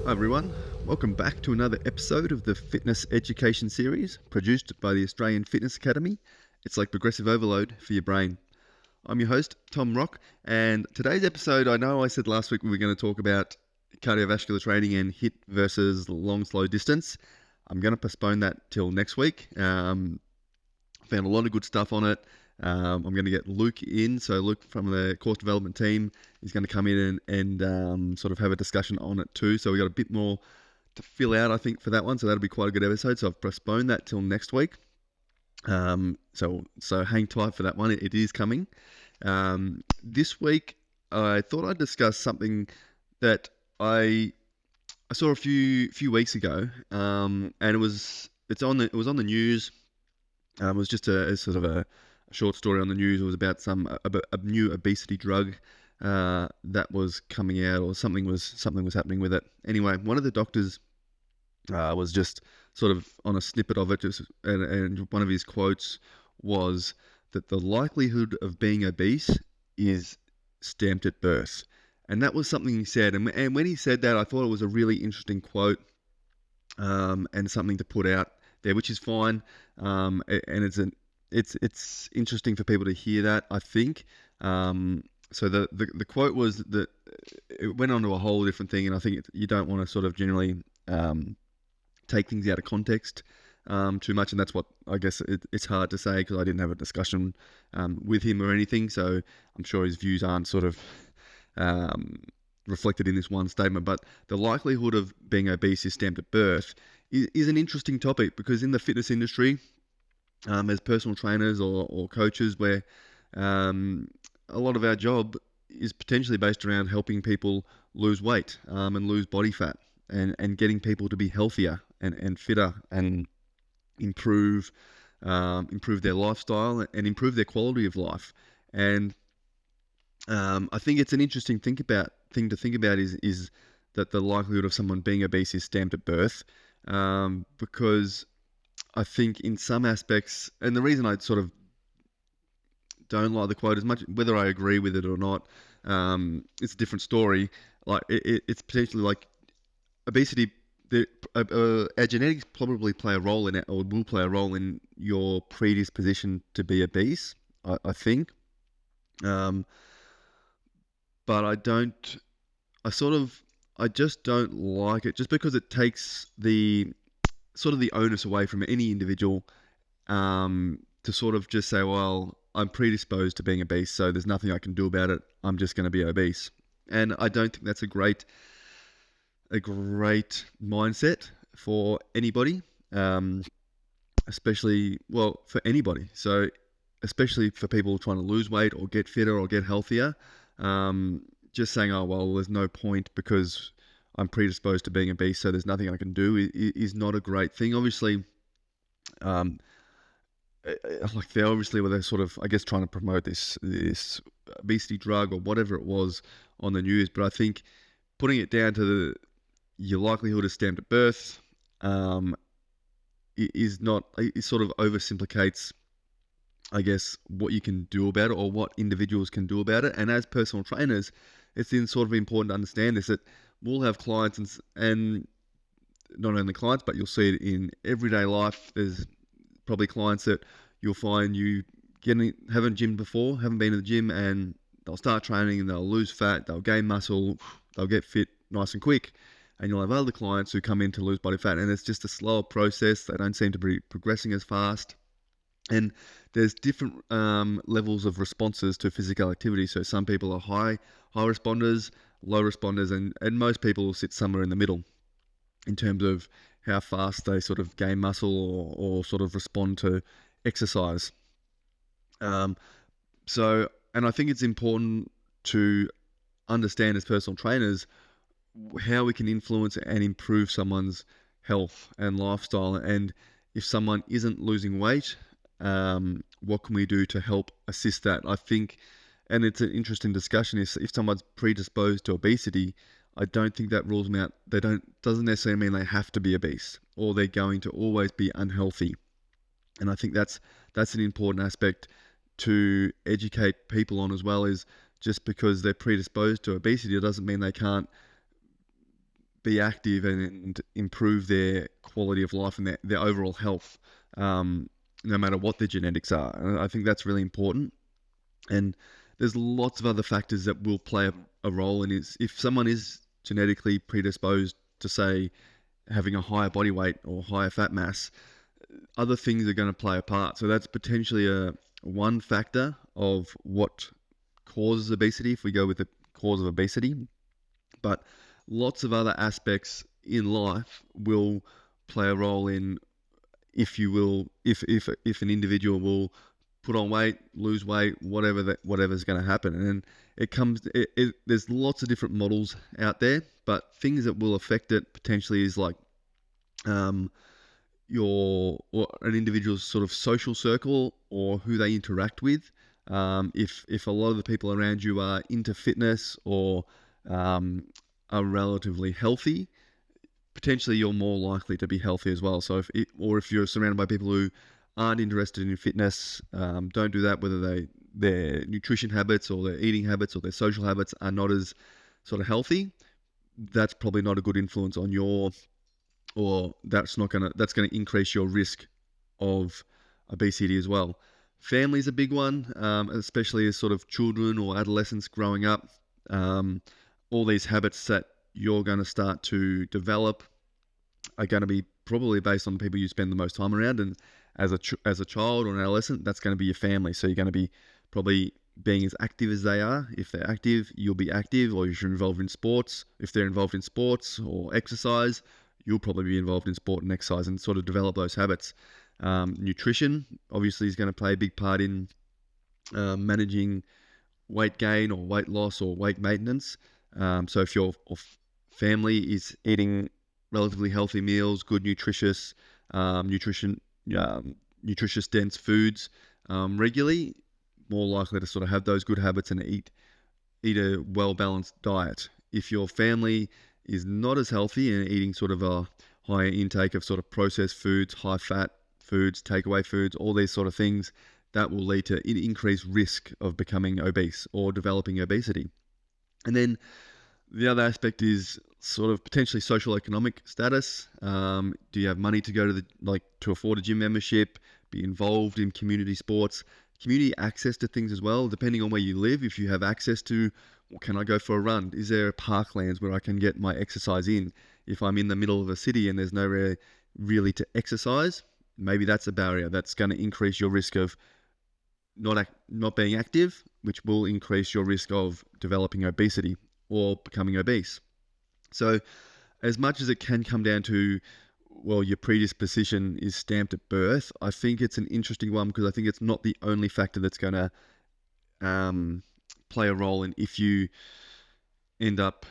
Hi everyone, welcome back to another episode of the Fitness Education Series produced by the Australian Fitness Academy. It's like progressive overload for your brain. I'm your host, Tom Rock, and today's episode, I know I said last week we were going to talk about cardiovascular training and HIIT versus long slow distance. I'm going to postpone that till next week. Found a lot of good stuff on it. I'm going to get Luke in. So Luke from the course development team is going to come in and sort of have a discussion on it too. So we got a bit more to fill out, I think, for that one. So that'll be quite a good episode. So I've postponed that till next week. So hang tight for that one. It is coming. This week, I thought I'd discuss something that I saw a few weeks ago, and it was on the news. It was just a sort of a short story on the news. It was about a new obesity drug that was coming out, or something was happening with it. Anyway, one of the doctors was just sort of on a snippet of it, and one of his quotes was that the likelihood of being obese is stamped at birth. And that was something he said. And when he said that, I thought it was a really interesting quote, and something to put out there, which is fine. And it's interesting for people to hear that, I think. So the quote was that it went on to a whole different thing, and I think you don't want to sort of generally take things out of context too much, and that's what I guess it's hard to say because I didn't have a discussion with him or anything, so I'm sure his views aren't sort of reflected in this one statement. But the likelihood of being obese is stamped at birth is an interesting topic, because in the fitness industry, as personal trainers or coaches, where a lot of our job is potentially based around helping people lose weight and lose body fat, and getting people to be healthier and fitter and improve their lifestyle and improve their quality of life. And I think it's an interesting thing to think about is that the likelihood of someone being obese is stamped at birth, because I think in some aspects, and the reason I sort of don't like the quote as much, whether I agree with it or not, it's a different story. Like it's potentially like obesity. Our genetics probably play a role in it, or will play a role in your predisposition to be obese, I think. But I don't. I just don't like it, just because it takes the onus away from any individual, to sort of just say, well, I'm predisposed to being obese, so there's nothing I can do about it. I'm just going to be obese. And I don't think that's a great mindset for anybody, especially, well, for anybody. So especially for people trying to lose weight or get fitter or get healthier, just saying, oh, well, there's no point because I'm predisposed to being obese, so there's nothing I can do, is not a great thing. Obviously, like they're sort of, I guess, trying to promote this obesity drug or whatever it was on the news. But I think putting it down to your likelihood is stamped at birth is not. It sort of oversimplificates, I guess, what you can do about it or what individuals can do about it. And as personal trainers, it's then sort of important to understand this, that we'll have clients and not only clients, but you'll see it in everyday life. There's probably clients that you'll find haven't gymmed before, haven't been to the gym, and they'll start training and they'll lose fat, they'll gain muscle, they'll get fit nice and quick. And you'll have other clients who come in to lose body fat, and it's just a slower process. They don't seem to be progressing as fast. And there's different levels of responses to physical activity. So some people are high responders, low responders, and most people will sit somewhere in the middle in terms of how fast they sort of gain muscle or sort of respond to exercise. And I think it's important to understand as personal trainers how we can influence and improve someone's health and lifestyle. And if someone isn't losing weight, what can we do to help assist that? I think, and it's an interesting discussion, if someone's predisposed to obesity, I don't think that rules them out. Doesn't necessarily mean they have to be obese or they're going to always be unhealthy. And I think that's an important aspect to educate people on as well, is just because they're predisposed to obesity, it doesn't mean they can't be active and improve their quality of life and their overall health, no matter what their genetics are. And I think that's really important. And there's lots of other factors that will play a role in is if someone is genetically predisposed to, say, having a higher body weight or higher fat mass, other things are going to play a part. So that's potentially one factor of what causes obesity if we go with the cause of obesity. But lots of other aspects in life will play a role in if an individual will put on weight, lose weight, whatever's going to happen. And there's lots of different models out there, but things that will affect it potentially is like or an individual's sort of social circle or who they interact with. If a lot of the people around you are into fitness or are relatively healthy, potentially you're more likely to be healthy as well. So if you're surrounded by people who aren't interested in fitness, don't do that, whether their nutrition habits or their eating habits or their social habits are not as sort of healthy, that's probably not a good influence on that's going to increase your risk of obesity as well. Family is a big one, especially as sort of children or adolescents growing up. All these habits that you're going to start to develop are going to be probably based on the people you spend the most time around. And as a child or an adolescent, that's going to be your family. So you're going to be probably being as active as they are. If they're active, you'll be active, or if you're involved in sports. If they're involved in sports or exercise, you'll probably be involved in sport and exercise and sort of develop those habits. Nutrition obviously is going to play a big part in managing weight gain or weight loss or weight maintenance. So if your family is eating relatively healthy meals, good nutritious dense foods regularly, more likely to sort of have those good habits and eat a well-balanced diet. If your family is not as healthy and eating sort of a higher intake of sort of processed foods, high-fat foods, takeaway foods, all these sort of things, that will lead to an increased risk of becoming obese or developing obesity. And then the other aspect is sort of potentially social economic status. Do you have money to go to afford a gym membership, be involved in community sports, community access to things as well, depending on where you live. If you have access to, well, can I go for a run? Is there parklands where I can get my exercise in? If I'm in the middle of a city and there's nowhere really to exercise, maybe that's a barrier that's going to increase your risk of not being active, which will increase your risk of developing obesity or becoming obese. So as much as it can come down to, well, your predisposition is stamped at birth, I think it's an interesting one because I think it's not the only factor that's going to play a role in if you end up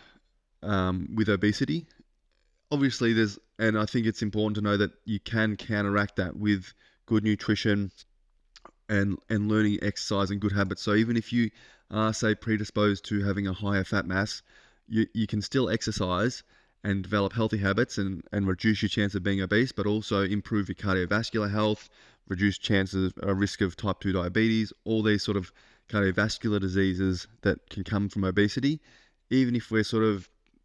with obesity. Obviously, and I think it's important to know that you can counteract that with good nutrition and learning exercise and good habits. So even if you are, say, predisposed to having a higher fat mass, you can still exercise and develop healthy habits and reduce your chance of being obese, but also improve your cardiovascular health, reduce chances of risk of type 2 diabetes, all these sort of cardiovascular diseases that can come from obesity. Even if we're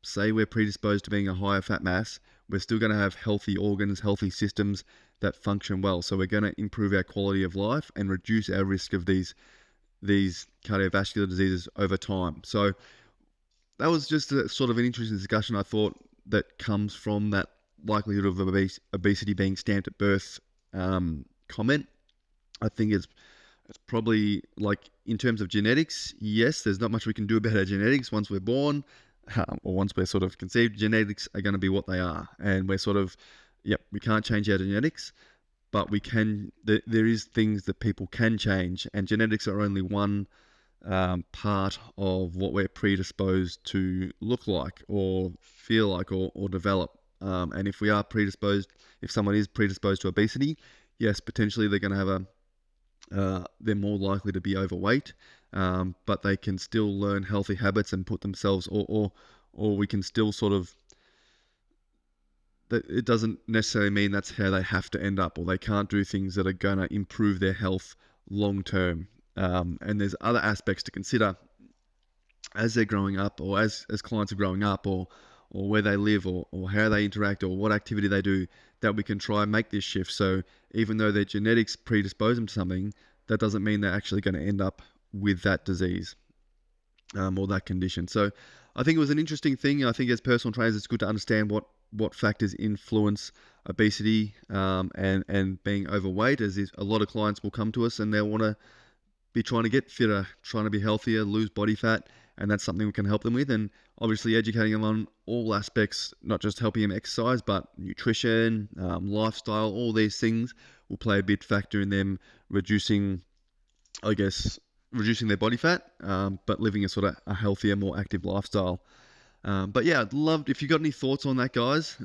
say we're predisposed to being a higher fat mass, we're still going to have healthy organs, healthy systems that function well. So we're going to improve our quality of life and reduce our risk of these cardiovascular diseases over time. So that was just a sort of an interesting discussion, I thought, that comes from that likelihood of obesity being stamped at birth comment. I think it's probably, like, in terms of genetics, yes, there's not much we can do about our genetics once we're born or once we're sort of conceived. Genetics are going to be what they are, and we're we can't change our genetics, but we can. There is things that people can change, and genetics are only one part of what we're predisposed to look like or feel like or develop. And if someone is predisposed to obesity, yes, potentially they're going to have they're more likely to be overweight, but they can still learn healthy habits and put themselves, or we can still that it doesn't necessarily mean that's how they have to end up, or they can't do things that are going to improve their health long term. And there's other aspects to consider as they're growing up, or as clients are growing up, or or where they live, or how they interact, or what activity they do, that we can try and make this shift. So even though their genetics predispose them to something, that doesn't mean they're actually going to end up with that disease, or that condition. So I think it was an interesting thing. I think as personal trainers, it's good to understand what factors influence obesity, and being overweight, as a lot of clients will come to us and they'll want to be trying to get fitter, trying to be healthier, lose body fat, and that's something we can help them with. And obviously educating them on all aspects, not just helping them exercise, but nutrition, lifestyle, all these things will play a big factor in them reducing, I guess, reducing their body fat, but living a sort of a healthier, more active lifestyle. But yeah, I'd love, if you got any thoughts on that, guys,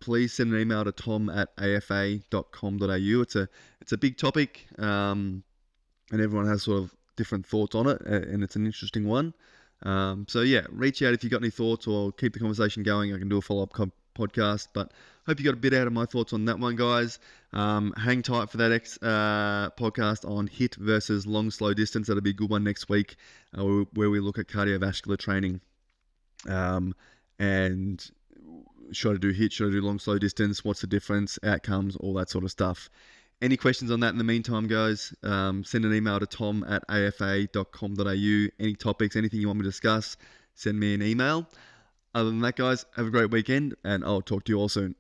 please send an email to tom@afa.com.au. It's a big topic, and everyone has sort of different thoughts on it, and it's an interesting one. So yeah, reach out if you got any thoughts, or keep the conversation going. I can do a follow-up podcast, but hope you got a bit out of my thoughts on that one, guys. Hang tight for that podcast on HIIT versus long slow distance. That'll be a good one next week, where we look at cardiovascular training, and should I do HIIT, should I do long slow distance, what's the difference, outcomes, all that sort of stuff. Any questions on that in the meantime, guys, send an email to tom@afa.com.au. Any topics, anything you want me to discuss, send me an email. Other than that, guys, have a great weekend, and I'll talk to you all soon.